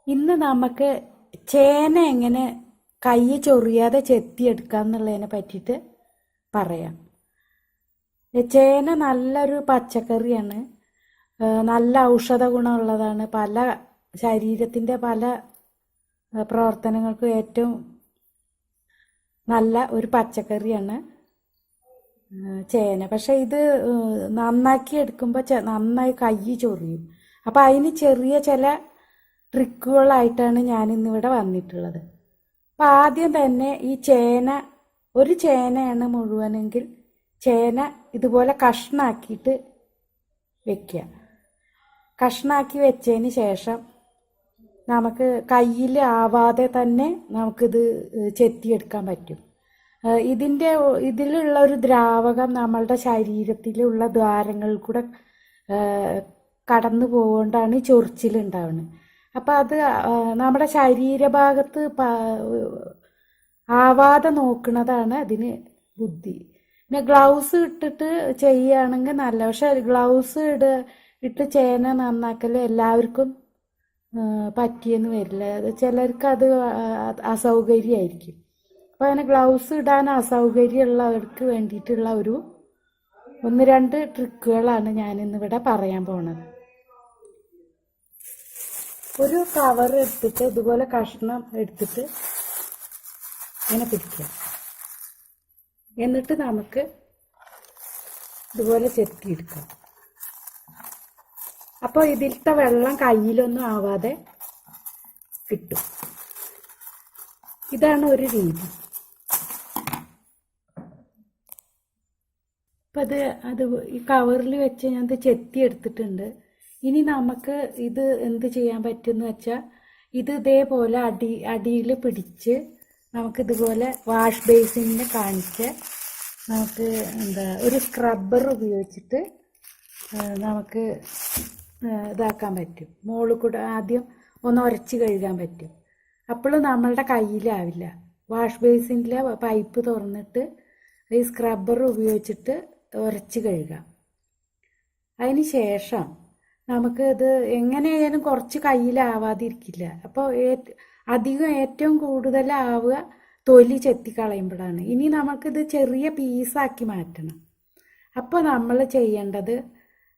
ഇന്ന് നമുക്ക് ചേന എങ്ങനെ കൈ ചൊറിയാതെ ചെത്തിയെടുക്കാം എന്നുള്ളതിനെ പറ്റിയിട്ട് പറയാം. ചേന നല്ലൊരു പച്ചക്കറിയാണ്. നല്ല ഔഷധ ഗുണമുള്ളതാണ്. ശരീരത്തിൻ്റെ പല പ്രവർത്തനങ്ങൾക്കും ഏറ്റവും നല്ല ഒരു പച്ചക്കറിയാണ് ചേന. പക്ഷെ ഇത് നന്നാക്കി എടുക്കുമ്പോൾ നന്നായി കൈ ചൊറിയും. അപ്പം അതിന് ചെറിയ ചില ട്രിക്കുകളായിട്ടാണ് ഞാനിന്നിവിടെ വന്നിട്ടുള്ളത്. അപ്പം ആദ്യം തന്നെ ഈ ഒരു ചേനയാണ് മുഴുവനെങ്കിൽ ചേന ഇതുപോലെ കഷ്ണാക്കിയിട്ട് വെക്കുക. കഷ്ണാക്കി വെച്ചതിന് ശേഷം നമുക്ക് കയ്യിൽ ആവാതെ തന്നെ നമുക്കിത് ചെത്തിയെടുക്കാൻ പറ്റും. ഇതിലുള്ള ഒരു ദ്രാവകം നമ്മളുടെ ശരീരത്തിലുള്ള ദ്വാരങ്ങളിൽ കൂടെ കടന്നു പോകൊണ്ടാണ് ഈ ചൊറിച്ചിലുണ്ടാവുന്നത്. അപ്പം അത് നമ്മുടെ ശരീരഭാഗത്ത് ആവാതെ നോക്കുന്നതാണ് അതിന് ബുദ്ധി. പിന്നെ ഗ്ലൗസ് ഇട്ടിട്ട് ചെയ്യുകയാണെങ്കിൽ നല്ല. പക്ഷെ ഗ്ലൗസ് ഇട്ട് ചേന നന്നാക്കൽ എല്ലാവർക്കും പറ്റിയെന്ന് വരില്ല. ചിലർക്ക് അത് അസൗകര്യമായിരിക്കും. അപ്പോൾ അങ്ങനെ ഗ്ലൗസ് ഇടാൻ അസൗകര്യമുള്ളവർക്ക് വേണ്ടിയിട്ടുള്ള ഒന്ന് രണ്ട് ട്രിക്കുകളാണ് ഞാനിന്നിവിടെ പറയാൻ പോണത്. ഒരു കവർ എടുത്തിട്ട് ഇതുപോലെ കഷ്ണം എടുത്തിട്ട് ഇങ്ങനെ പിടിക്കുക. എന്നിട്ട് നമുക്ക് ഇതുപോലെ ചെത്തിയെടുക്കാം. അപ്പോൾ ഇതിലത്തെ വെള്ളം കയ്യിലൊന്നും ആവാതെ കിട്ടും. ഇതാണ് ഒരു രീതി. അപ്പം ഈ കവറിൽ വെച്ച് ഞാൻ ചെത്തി എടുത്തിട്ടുണ്ട്. ഇനി നമുക്ക് ഇത് എന്ത് ചെയ്യാൻ പറ്റുമെന്ന് വെച്ചാൽ ഇത് ഇതേപോലെ അടിയിൽ പിടിച്ച് നമുക്കിതുപോലെ വാഷ് ബേസിനെ കാണിച്ച് നമുക്ക് ഒരു സ്ക്രബ്ബർ ഉപയോഗിച്ചിട്ട് നമുക്ക് ഇതാക്കാൻ പറ്റും. മുകളിൽ കൂടെ ആദ്യം ഒന്ന് ഉരച്ച് കഴുകാൻ പറ്റും. അപ്പോൾ നമ്മളുടെ കയ്യിലാവില്ല. വാഷ് ബേസിൻ്റെ പൈപ്പ് തുറന്നിട്ട് ഈ സ്ക്രബ്ബർ ഉപയോഗിച്ചിട്ട് ഉരച്ച് കഴുകാം. അതിന് ശേഷം നമുക്ക് ഇത് എങ്ങനെയായാലും കുറച്ച് കയ്യിലാവാതിരിക്കില്ല. അപ്പോൾ ഏറ്റവും കൂടുതലാവുക തൊലി ചെത്തിക്കളയുമ്പോഴാണ്. ഇനി നമുക്കിത് ചെറിയ പീസാക്കി മാറ്റണം. അപ്പോൾ നമ്മൾ ചെയ്യേണ്ടത്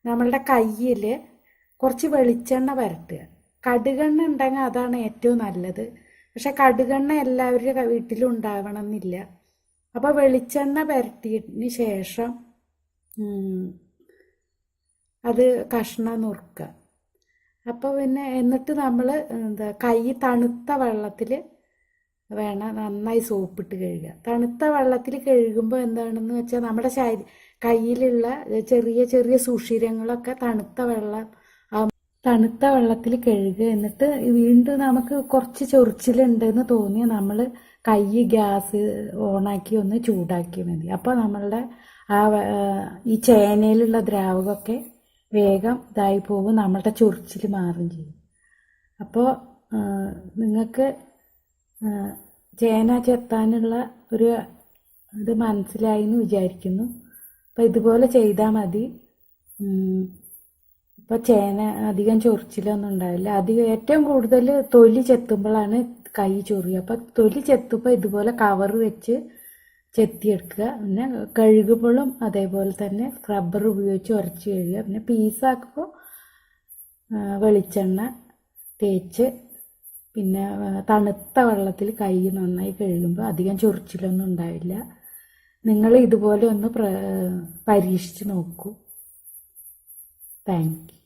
നമ്മളുടെ കയ്യിൽ കുറച്ച് വെളിച്ചെണ്ണ പുരട്ടുക. കടുകെണ്ണ ഉണ്ടെങ്കിൽ അതാണ് ഏറ്റവും നല്ലത്. പക്ഷെ കടുകെണ്ണ എല്ലാവരുടെ വീട്ടിലും ഉണ്ടാവണം എന്നില്ല. അപ്പോൾ വെളിച്ചെണ്ണ പുരട്ടിയതിന് ശേഷം അത് കഷ്ണം നുറുക്കുക. അപ്പോൾ എന്നിട്ട് നമ്മൾ കൈ തണുത്ത വെള്ളത്തിൽ വേണം നന്നായി സോപ്പിട്ട് കഴുകുക. തണുത്ത വെള്ളത്തിൽ കഴുകുമ്പോൾ എന്താണെന്ന് വെച്ചാൽ നമ്മുടെ കയ്യിലുള്ള ചെറിയ ചെറിയ സുഷിരങ്ങളൊക്കെ തണുത്ത വെള്ളത്തിൽ കഴുകുക. എന്നിട്ട് വീണ്ടും നമുക്ക് കുറച്ച് ചൊറിച്ചിലുണ്ടെന്ന് തോന്നിയാൽ നമ്മൾ ഗ്യാസ് ഓണാക്കി ഒന്ന് ചൂടാക്കി മതി. അപ്പോൾ നമ്മളുടെ ഈ ചേനയിലുള്ള ദ്രാവകമൊക്കെ വേഗം ഇതായി പോകും. നമ്മളുടെ ചൊറിച്ചിൽ മാറും ചെയ്യും. അപ്പോൾ നിങ്ങൾക്ക് ചേന ചെത്താനുള്ള ഇത് മനസ്സിലായി എന്ന് വിചാരിക്കുന്നു. അപ്പോൾ ഇതുപോലെ ചെയ്താൽ മതി. അപ്പോൾ ചേന അധികം ചൊറിച്ചിലൊന്നും ഉണ്ടാവില്ല. ഏറ്റവും കൂടുതൽ തൊലി ചെത്തുമ്പോഴാണ് കൈ ചൊറിയുക. അപ്പോൾ തൊലി ചെത്തുമ്പോൾ ഇതുപോലെ കവർ വെച്ച് ചെത്തിയെടുക്കുക. പിന്നെ കഴുകുമ്പോഴും അതേപോലെ തന്നെ സ്ക്രബ്ബർ ഉപയോഗിച്ച് ഉരച്ച് കഴുകുക. പിന്നെ പീസാക്കുമ്പോൾ വെളിച്ചെണ്ണ തേച്ച് പിന്നെ തണുത്ത വെള്ളത്തിൽ കൈ നന്നായി കഴുകുമ്പോൾ അധികം ചൊറിച്ചിലൊന്നും ഉണ്ടാവില്ല. നിങ്ങൾ ഇതുപോലെ ഒന്ന് പരീക്ഷിച്ച് നോക്കൂ. Thank you.